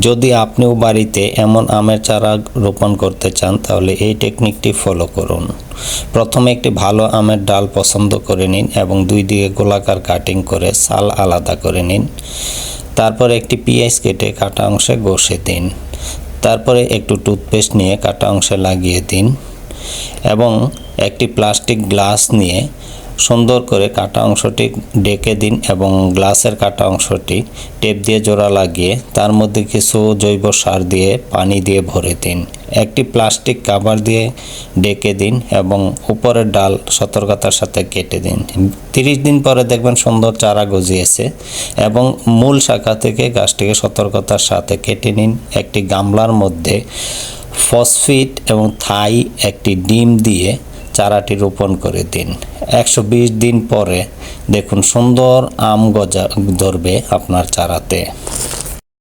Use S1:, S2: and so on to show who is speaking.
S1: যদি আপনিও বাড়িতে এমন আমের চারা রোপণ করতে চান তাহলে এই টেকনিকটি ফলো করুন। প্রথমে একটি ভালো আমের ডাল পছন্দ করে নিন এবং দুই দিকে গোলাকার কাটিং করে ছাল আলাদা করে নিন। তারপরে একটি পেঁয়াজ কেটে কাটা অংশে ঘষে দিন। তারপরে একটু টুথপেস্ট নিয়ে কাটা অংশে লাগিয়ে দিন এবং একটি প্লাস্টিক গ্লাস নিয়ে সুন্দর করে কাটা অংশটি ঢেকে দিন এবং গ্লাসের কাটা অংশটি টেপ দিয়ে জোড়া লাগিয়ে তার মধ্যে কিছু জৈব সার দিয়ে পানি দিয়ে ভরে দিন। একটি প্লাস্টিক কভার দিয়ে ঢেকে দিন এবং উপরের ডাল সতর্কতার সাথে কেটে দিন। 30 দিন পরে দেখবেন সুন্দর চারা গজিয়েছে এবং মূল শাখা থেকে গাছটিকে সতর্কতার সাথে কেটে নিন। একটি গামলার মধ্যে ফসফেট এবং থাই একটি ডিম দিয়ে চারাটি রোপণ করে দিন। 120 দিন পরে দেখুন সুন্দর আম ধরবে আপনার চারাতে।